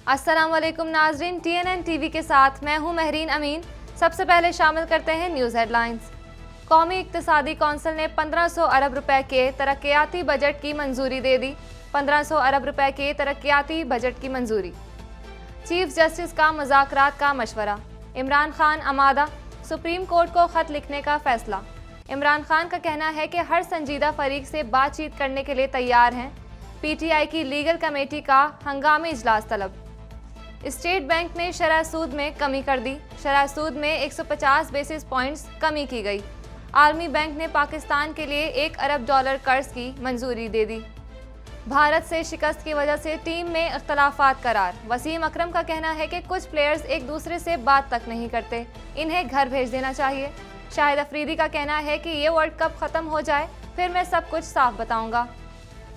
अस्सलाम वालेकुम नाजरीन, TNN TV के साथ मैं हूं महरीन अमीन। सबसे पहले शामिल करते हैं न्यूज़ हेडलाइंस। कौमी इक्तिसादी कौंसिल ने 1500 अरब रुपए के तरक्याती बजट की मंजूरी दे दी। 1500 अरब रुपए के तरक्याती बजट की मंजूरी। चीफ जस्टिस का मुज़ाकरात का मशवरा। इमरान खान आमादा, सुप्रीम कोर्ट को ख़त लिखने का फैसला। इमरान खान का कहना है कि हर संजीदा फरीक से बातचीत करने के लिए तैयार हैं। PTI की लीगल कमेटी का हंगामी इजलास तलब। स्टेट बैंक ने शरह सूद में कमी कर दी। शरह सूद में 150 बेसिस पॉइंट्स कमी की गई। आलमी बैंक ने पाकिस्तान के लिए $1 अरब कर्ज की मंजूरी दे दी। भारत से शिकस्त की वजह से टीम में इख्तलाफात करार। वसीम अकरम का कहना है कि कुछ प्लेयर्स एक दूसरे से बात तक नहीं करते, इन्हें घर भेज देना चाहिए। शाहिद अफरीदी का कहना है कि ये वर्ल्ड कप ख़त्म हो जाए फिर मैं सब कुछ साफ बताऊंगा।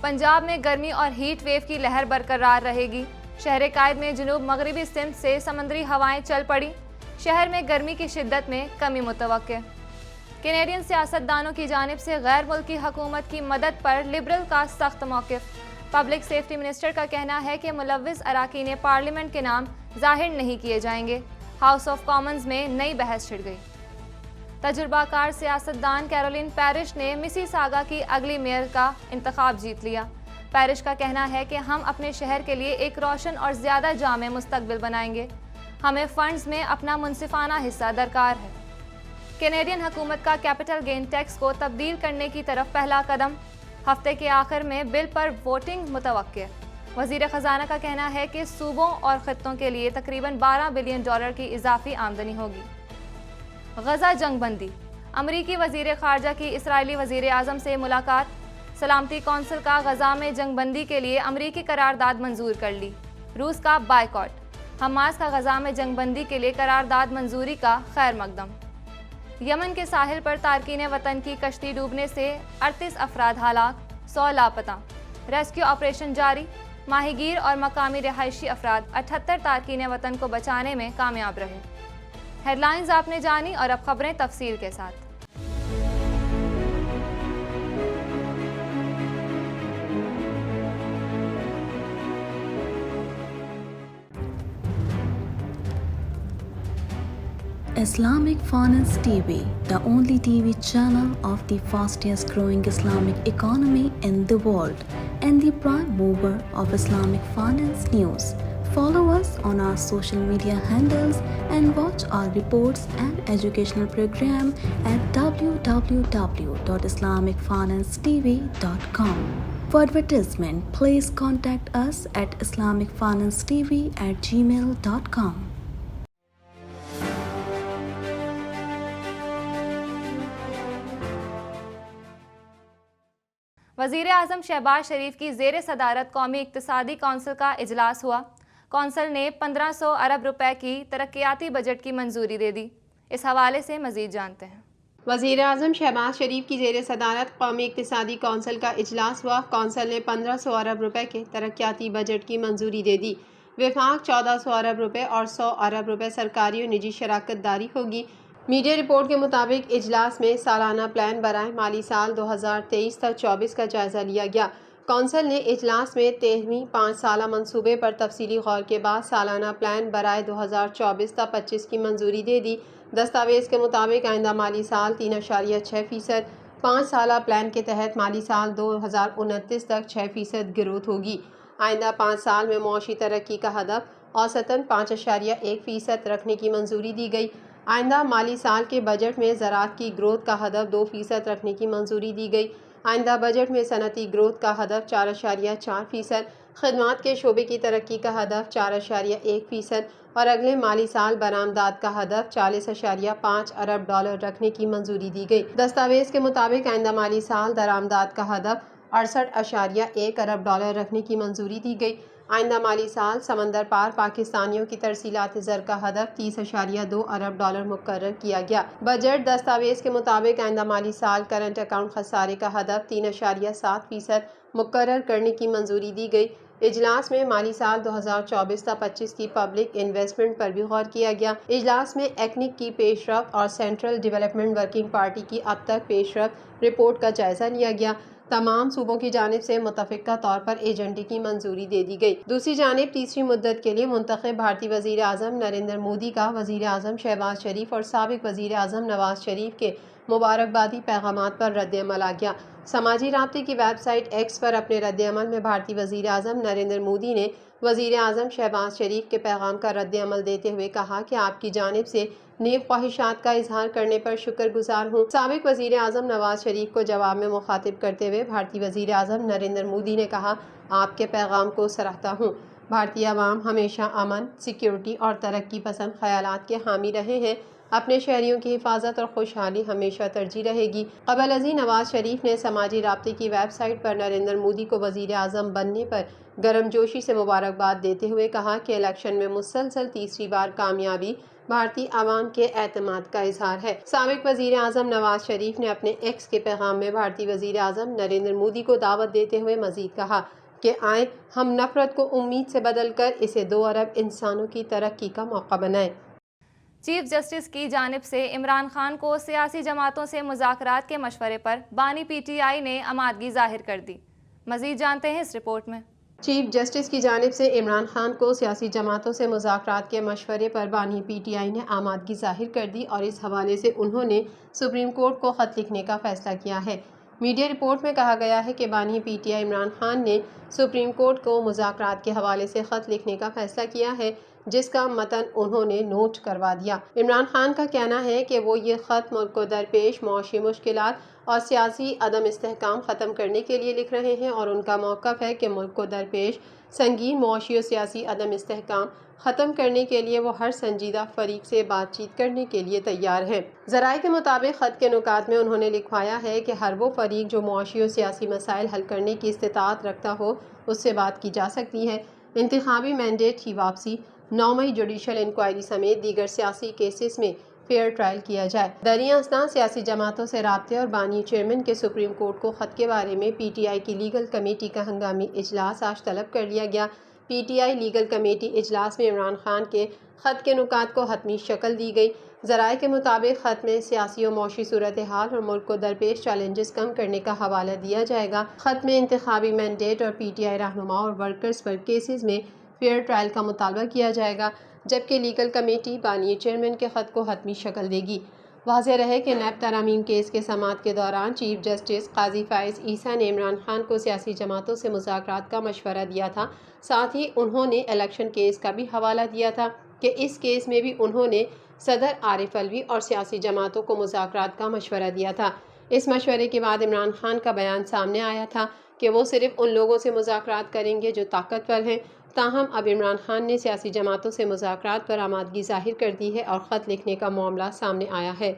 पंजाब में गर्मी और हीट वेव की लहर बरकरार रहेगी। शहर कायद में जुनूब मगरबी सिमत से समंदरी हवाएं चल पड़ी। शहर में गर्मी की शिद्दत में कमी मुतवक्के। कैनेडियन सियासतदानों की जानिब से गैर मुल्की हुकूमत की मदद पर लिबरल का सख्त मौक़िफ़। पब्लिक सेफ्टी मिनिस्टर का कहना है कि मुलव्विस अराकीन पार्लियामेंट के नाम जाहिर नहीं किए जाएंगे। हाउस ऑफ कॉमन्स में नई बहस छिड़ गई। तजुर्बाकार सियासतदान कैरोलिन पैरिश ने मिसिसागा की अगली मेयर का इंतखाब जीत लिया। पैरिश का कहना है कि हम अपने शहर के लिए एक रोशन और ज़्यादा जामे मुस्तकबिल बनाएंगे। हमें फंड्स में अपना मुनसिफाना हिस्सा दरकार है। कैनेडियन हुकूमत का कैपिटल गेन टैक्स को तब्दील करने की तरफ पहला कदम। हफ्ते के आखिर में बिल पर वोटिंग मुतवक्के। वज़ीर ख़जाना का कहना है कि सूबों और ख़ित्तों के लिए तकरीबन $12 बिलियन की इजाफी आमदनी होगी। गजा जंग बंदी। अमरीकी वज़ीर ख़ारजा की इसराइली वज़ीर आज़म से मुलाकात। सलामती कौंसिल का गजा में जंग बंदी के लिए अमरीकी करारदाद मंजूर कर ली। रूस का बायकॉट। हमास का गजा में जंग बंदी के लिए करारदाद मंजूरी का खैर मकदम। यमन के साहिल पर तारकीन वतन की कश्ती डूबने से 38 अफराद हलाक, 100 लापता। रेस्क्यू ऑपरेशन जारी। माहीगीर और मकामी रिहायशी अफराद 78 तारकीन वतन को बचाने में कामयाब रहे। हेडलाइंस आपने जानी और अब खबरें तफसील के साथ। Islamic Finance TV, the only TV channel of the fastest growing Islamic economy in the world and the prime mover of Islamic finance news. Follow us on our social media handles and watch our reports and educational program at www.islamicfinancetv.com. For advertisement, please contact us at islamicfinancetv@gmail.com. वज़ीर आज़म शहबाज शरीफ की ज़ेर सदारत कौमी इक्तिसादी council का इजलास हुआ। Council ने 1500 अरब रुपए की तरक्याती बजट की मंजूरी दे दी। इस हवाले से मज़ीद जानते हैं। वज़ीर आज़म शहबाज शरीफ की ज़ेर सदारत कौमी इक्तिसादी कौंसिल का इजलास हुआ। कौंसिल ने 1500 अरब रुपए के तरक्याती बजट की मंजूरी दे दी। विफाक 1400 अरब रुपए और 100 अरब रुपए सरकारी और निजी शराकत दारी होगी। मीडिया रिपोर्ट के मुताबिक इजलास में सालाना प्लान बराए माली साल 2023 तक 24 का जायज़ा लिया गया। कौंसिल ने इजलास में 13वीं 5 साला मंसूबे पर तफसीली गौर के बाद सालाना प्लान बराए 2024 तक 25 की मंजूरी दे दी। दस्तावेज़ के मुताबिक आइंदा माली साल 3.6%, 5 साला प्लान के तहत माली साल 2029 तक 6% गिरोथ होगी। आइंदा 5 साल में मुआशी तरक्की का हदफ औसतन 5.1% रखने की मंजूरी दी गई। आइंदा माली साल के बजट में ज़राअत की ग्रोथ का हदफ 2% रखने की मंजूरी दी गई। आइंदा बजट में सनती ग्रोथ का हदफ 4.4%, खदमात के शोबे की तरक्की का हदफ 4.1% और अगले माली साल बरामदात का हदफ $40.5 अरब रखने की मंजूरी दी गई। दस्तावेज़ के मुताबिक आइंदा माली साल दरामदात का हदफ 68.1 अरब रखने की मंजूरी दी गई। आइंदा माली साल समंदर पार पाकिस्तानियों की तरसीलात ज़र का हदफ 30.2 अरब मुकर्रर किया गया। बजट दस्तावेज़ के मुताबिक आइंदा माली साल करंट अकाउंट खसारे का हदफ 3.7% मुकर्रर करने की मंजूरी दी गई। इजलास में माली साल 2024 तक 25 की पब्लिक इन्वेस्टमेंट पर भी गौर किया गया। इजलास में एक्निक की पेशरफ्त और सेंट्रल डेवलपमेंट वर्किंग पार्टी की अब तक पेशरफ्त रिपोर्ट का जायज़ा लिया गया। तमाम सूबों की जानिब से मुतफ़िक़ा तौर पर एजेंडे की मंजूरी दे दी गई। दूसरी जानिब तीसरी मुद्दत के लिए मुंतखब भारतीय वज़ीर आज़म नरेंद्र मोदी का वज़ीर आज़म शहबाज शरीफ और साबिक़ वज़ीर आज़म नवाज शरीफ के मुबारकबादी पैगामात पर रद्द-ए-अमल आ गया। समाजी राब्ते की वेबसाइट एक्स पर अपने रद्द-ए-अमल में भारतीय वज़ीर आज़म नरेंद्र मोदी ने वज़ीर आज़म शहबाज शरीफ के पैगाम का रद्द-ए-अमल देते हुए कहा कि आपकी जानिब से नेक ख्वाहिशात का इजहार करने पर शुक्रगुजार हूँ। साबिक़ वज़ीर आज़म नवाज शरीफ को जवाब में मुखातिब करते हुए भारतीय वज़ीर आज़म नरेंद्र मोदी ने कहा, आपके पैगाम को सराहता हूँ। भारतीय अवाम हमेशा अमन, सिक्योरिटी और तरक्की पसंद ख़यालात के हामी रहे हैं। अपने शहरियों की हिफाजत और खुशहाली हमेशा तरजीह रहेगी। क़बल अज़ीं नवाज शरीफ ने समाजी राब्ते की वेबसाइट पर नरेंद्र मोदी को वज़ीर आज़म बनने पर गर्मजोशी से मुबारकबाद देते हुए कहा कि इलेक्शन में मुसलसल तीसरी बार कामयाबी भारतीय आवाम के एतमाद का इजहार है। साबिक़ वज़ीर आज़म नवाज शरीफ ने अपने एक्स के पैगाम में भारतीय वज़ीर आज़म नरेंद्र मोदी को दावत देते हुए मज़ीद कहा कि आए हम नफ़रत को उम्मीद से बदल कर इसे 2 अरब इंसानों की तरक्की का मौका बनाएं। चीफ जस्टिस की जानिब से इमरान खान को सियासी जमातों से मुज़ाकरात के मशवरे पर बानी PTI ने आमादगी ज़ाहिर कर दी। मज़ीद जानते हैं इस रिपोर्ट में। चीफ जस्टिस की जानिब से इमरान खान को सियासी जमातों से मुज़ाकरात के मशवरे पर बानी PTI ने आमादगी ज़ाहिर कर दी और इस हवाले से उन्होंने सुप्रीम कोर्ट को ख़त लिखने का फ़ैसला किया है। मीडिया रिपोर्ट में कहा गया है कि बानी PTI इमरान खान ने सुप्रीम कोर्ट को मुज़ाकरात के हवाले से ख़त लिखने का फ़ैसला किया है, जिसका मतन उन्होंने नोट करवा दिया। इमरान खान का कहना है कि वो ये ख़त मुल्क को दरपेश मौशी मुश्किलात और सियासी अदम इस्तेहकाम ख़त्म करने के लिए लिख रहे हैं और उनका मौक़िफ़ है कि मुल्क को दरपेश संगीन मौशी और सियासी अदम इस्तेहकाम ख़त्म करने के लिए वो हर संजीदा फरीक से बातचीत करने के लिए तैयार हैं। ज़राए के मुताबिक ख़त के नुकात में उन्होंने लिखवाया है कि हर वो फरीक जो मौशी और सियासी मसाइल हल करने की इस्तिताअत रखता हो उससे बात की जा सकती है। इंतखाबी मैंडेट की वापसी, 9 मई जुडिशल इंक्वायरी समेत दीगर सियासी केसेस में फेयर ट्रायल किया जाए। दरिया असना सियासी जमातों से राब्ते और बानी चेयरमैन के सुप्रीम कोर्ट को ख़त के बारे में PTI की लीगल कमेटी का हंगामी इजलास आज तलब कर लिया गया। PTI लीगल कमेटी इजलास में इमरान खान के ख़त के नुकात को हतमी शक्ल दी गई। ज़राए के मुताबिक ख़त में सियासी और मौशी सूरत हाल और मुल्क को दरपेश चैलेंजेस कम करने का हवाला दिया जाएगा। ख़त में इंतखाबी मैंडेट और PTI रहनुमा और वर्कर्स पर केसेस में फेयर ट्रायल का मुतालबा किया जाएगा, जबकि लीगल कमेटी बानी चेयरमैन के ख़त को हतमी शक्ल देगी। वाज़ेह रहे कि नैब तरामीम केस के समाअत के दौरान चीफ जस्टिस काजी फ़ाइज़ ईसा ने इमरान खान को सियासी जमातों से मुज़ाकरात का मशवरा दिया था। साथ ही उन्होंने इलेक्शन केस का भी हवाला दिया था कि इस केस में भी उन्होंने सदर आरिफ अलवी और सियासी जमातों को मुज़ाकरात का मशवरा दिया था। इस मशवरे के बाद इमरान खान का बयान सामने आया था कि वो सिर्फ उन लोगों से मुज़ाकरात करेंगे जो ताकतवर हैं। ताहम अब इमरान खान ने सियासी जमातों से मुज़ाकरात पर आमादगी ज़ाहिर कर दी है और ख़त लिखने का मामला सामने आया है।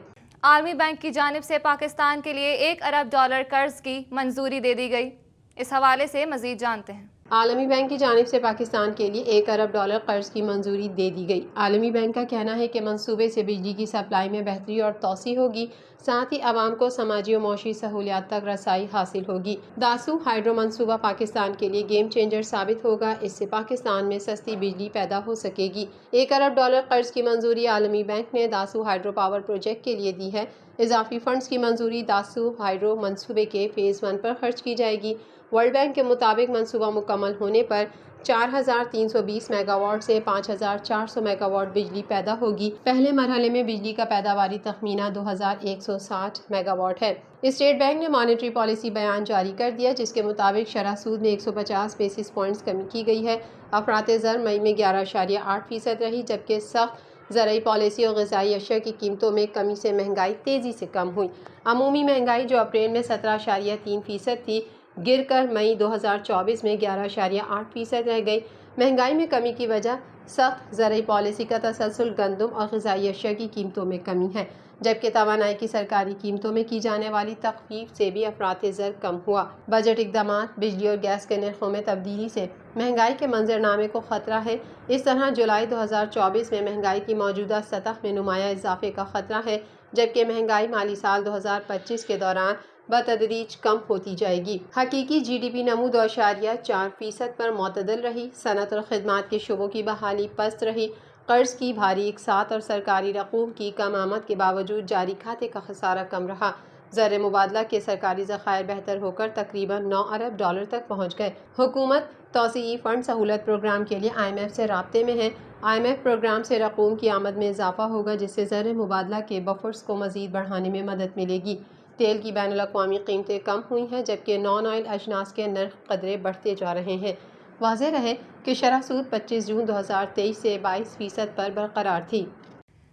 आर्मी बैंक की जानिब से पाकिस्तान के लिए $1 अरब कर्ज की मंजूरी दे दी गई। इस हवाले से मज़ीद जानते हैं। आलमी बैंक की जानिब से पाकिस्तान के लिए $1 अरब कर्ज की मंजूरी दे दी गई। आलमी बैंक का कहना है कि मंसूबे से बिजली की सप्लाई में बेहतरी और तोसी होगी, साथ ही आवाम को समाजी और मौशी सहूलियात तक रसाई हासिल होगी। दासू हाइड्रो मंसूबा पाकिस्तान के लिए गेम चेंजर साबित होगा। इससे पाकिस्तान में सस्ती बिजली पैदा हो सकेगी। $1 अरब कर्ज की मंजूरी आलमी बैंक ने दासू हाइड्रो पावर प्रोजेक्ट के लिए दी है। इजाफी फंड्स की मंजूरी दासू हाइड्रो मंसूबे के फ़ेज़ 1 पर खर्च की जाएगी। वर्ल्ड बैंक के मुताबिक मंसूबा मुकम्मल होने पर 4320 मेगावाट से 5400 मेगावाट बिजली पैदा होगी। पहले मरहले में बिजली का पैदावारी तखमीना 2160 मेगावाट है। स्टेट बैंक ने मॉनेटरी पॉलिसी बयान जारी कर दिया, जिसके मुताबिक शरह सूद में 150 बेसिस पॉइंट्स कमी की गई है। अफरात ज़र मई में 11.8% रही, जबकि सख्त ज़रई पॉलिसी और ग़िज़ाई अशिया की कीमतों में कमी से महंगाई तेज़ी से कम हुई। अमूमी महंगाई जो अप्रैल में 17.3% थी, गिर कर मई 2024 में 11.8% रह गई। महंगाई में कमी की वजह सख्त ज़रई पॉलिसी का तसलसल, गंदम और ग़िज़ाई अशिया की कीमतों में कमी है, जबकि तवानाई की सरकारी कीमतों में की जाने वाली तख़फ़ीफ़ से भी अफरात ज़र कम हुआ। बजट इक़दामात, बिजली और गैस के नरखों में तब्दीली से महंगाई के मंजरनामे को ख़तरा है। इस तरह जुलाई 2024 में महंगाई की मौजूदा सतह में नुमाया इजाफे का ख़तरा है, जबकि महंगाई माली साल 2025 के दौरान बतदरीज कम होती जाएगी। हकीकी GDP नमू 2.4% पर मुतदल रही। सनत और खिदमात के शुबों की बहाली पस्त रही। कर्ज की भारी इकसात और सरकारी रकूम की कम आमद के बावजूद जारी खाते का खसारा कम रहा। زر مبادلہ کے سرکاری ذخائر بہتر ہو کر تقریباً 9 ارب ڈالر تک پہنچ گئے۔ حکومت توسیعی فنڈ سہولت پروگرام کے لیے IMF سے رابطے میں ہے۔ IMF پروگرام سے رقوم کی آمد میں اضافہ ہوگا، جس سے زر مبادلہ کے بفرز کو مزید بڑھانے میں مدد ملے گی۔ تیل کی بین الاقوامی قیمتیں کم ہوئی ہیں، جبکہ نان آئل اجناس کے نرخ قدرے بڑھتے جا رہے ہیں۔ واضح رہے کہ شرح سود 25 جون 2023 سے 22% پر برقرار تھی۔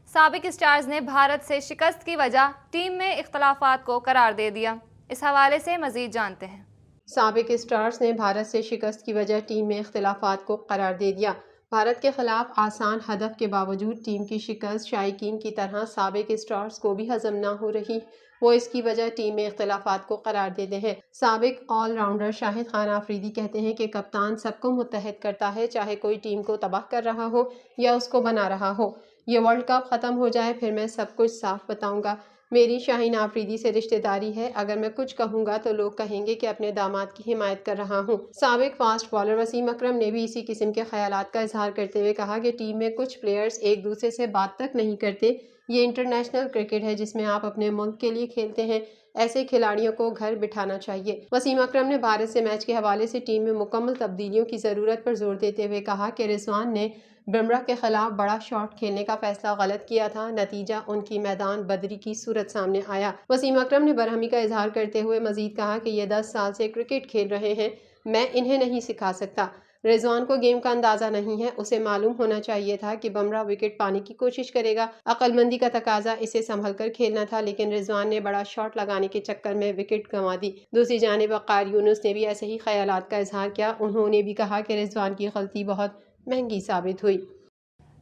سابق اسٹارز نے بھارت سے شکست کی وجہ ٹیم میں اختلافات کو قرار دے دیا۔ اس حوالے سے مزید جانتے ہیں۔ سابق اسٹارز نے بھارت سے شکست کی وجہ ٹیم میں اختلافات کو قرار دے دیا۔ بھارت کے خلاف آسان ہدف کے باوجود ٹیم کی شکست شائقین کی طرح سابق اسٹارز کو بھی ہضم نہ ہو رہی، وہ اس کی وجہ ٹیم میں اختلافات کو قرار دیتے ہیں۔ سابق آل راؤنڈر شاہد خان آفریدی کہتے ہیں کہ کپتان سب کو متحد کرتا ہے، چاہے کوئی ٹیم کو تباہ کر رہا ہو یا اس کو بنا رہا ہو۔ یہ ورلڈ کپ ختم ہو جائے پھر میں سب کچھ صاف بتاؤں گا۔ میری شاہین آفریدی سے رشتہ داری ہے، اگر میں کچھ کہوں گا تو لوگ کہیں گے کہ اپنے داماد کی حمایت کر رہا ہوں۔ سابق فاسٹ بالر وسیم اکرم نے بھی اسی قسم کے خیالات کا اظہار کرتے ہوئے کہا کہ ٹیم میں کچھ پلیئرز ایک دوسرے سے بات تک نہیں کرتے۔ یہ انٹرنیشنل کرکٹ ہے جس میں آپ اپنے ملک کے لیے کھیلتے ہیں، ایسے کھلاڑیوں کو گھر بٹھانا چاہیے۔ وسیم اکرم نے بھارت سے میچ کے حوالے سے ٹیم میں مکمل تبدیلیوں کی ضرورت پر زور دیتے ہوئے کہا کہ رضوان نے بمراہ کے خلاف بڑا شاٹ کھیلنے کا فیصلہ غلط کیا تھا، نتیجہ ان کی میدان بدری کی صورت سامنے آیا۔ وسیم اکرم نے برہمی کا اظہار کرتے ہوئے مزید کہا کہ یہ 10 سال سے کرکٹ کھیل رہے ہیں، میں انہیں نہیں سکھا سکتا۔ رضوان کو گیم کا اندازہ نہیں ہے، اسے معلوم ہونا چاہیے تھا کہ بمراہ وکٹ پانے کی کوشش کرے گا، عقل مندی کا تقاضا اسے سنبھل کر کھیلنا تھا، لیکن رضوان نے بڑا شاٹ لگانے کے چکر میں وکٹ گنوا دی۔ دوسری جانب وقار یونس نے بھی ایسے ہی خیالات کا اظہار کیا، انہوں نے بھی کہا کہ رضوان کی غلطی بہت مہنگی ثابت ہوئی۔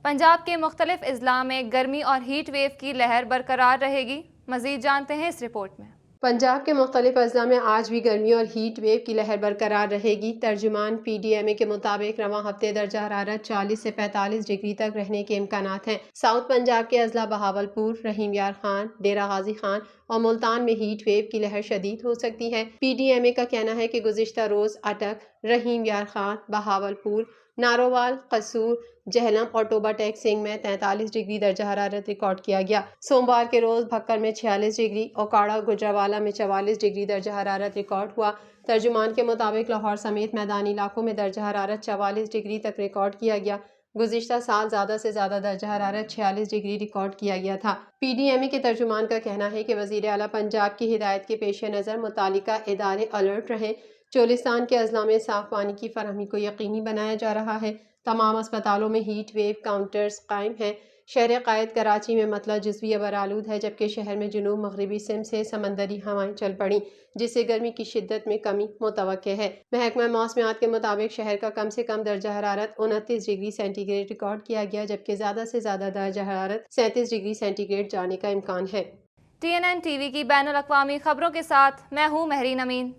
پنجاب کے مختلف اضلاع میں گرمی اور ہیٹ ویو کی لہر برقرار رہے گی، مزید جانتے ہیں اس رپورٹ میں۔ پنجاب کے مختلف اضلاع میں آج بھی گرمی اور ہیٹ ویو کی لہر برقرار رہے گی۔ ترجمان PDMA کے مطابق رواں ہفتے درجہ حرارت 40 سے 45 ڈگری تک رہنے کے امکانات ہیں۔ ساؤتھ پنجاب کے اضلاع بہاولپور، رحیم یار خان، ڈیرہ غازی خان اور ملتان میں ہیٹ ویو کی لہر شدید ہو سکتی ہے۔ PDMA کا کہنا ہے کہ گزشتہ روز اٹک، رحیم یار خان، بہاولپور، نارووال، قصور، جہلم اور ٹوبہ ٹیک سنگھ میں 43 ڈگری درجہ حرارت ریکارڈ کیا گیا۔ سوموار کے روز بھکر میں 46 ڈگری، اوکاڑا گجرانوالہ میں 44 ڈگری درجہ حرارت ریکارڈ ہوا۔ ترجمان کے مطابق لاہور سمیت میدانی علاقوں میں درجہ حرارت 44 ڈگری تک ریکارڈ کیا گیا۔ گزشتہ سال زیادہ سے زیادہ درجہ حرارت 46 ڈگری ریکارڈ کیا گیا تھا۔ PDMA کے ترجمان کا کہنا ہے کہ وزیر اعلیٰ پنجاب کی ہدایت کے پیش نظر متعلقہ ادارے الرٹ رہیں۔ چولستان کے اضلاع میں صاف پانی کی فراہمی کو یقینی بنایا جا رہا ہے۔ تمام اسپتالوں میں ہیٹ ویو کاؤنٹرز قائم ہیں۔ شہر قائد کراچی میں مطلع جزوی ابرآلود ہے، جبکہ شہر میں جنوب مغربی سمت سے سمندری ہوائیں چل پڑیں، جس سے گرمی کی شدت میں کمی متوقع ہے۔ محکمہ موسمیات کے مطابق شہر کا کم سے کم درجہ حرارت 29 ڈگری سینٹی گریڈ ریکارڈ کیا گیا، جبکہ زیادہ سے زیادہ درجہ حرارت 37 ڈگری سینٹی گریڈ جانے کا امکان ہے۔ TNN TV کی بین الاقوامی خبروں کے ساتھ میں ہوں مہرین امین۔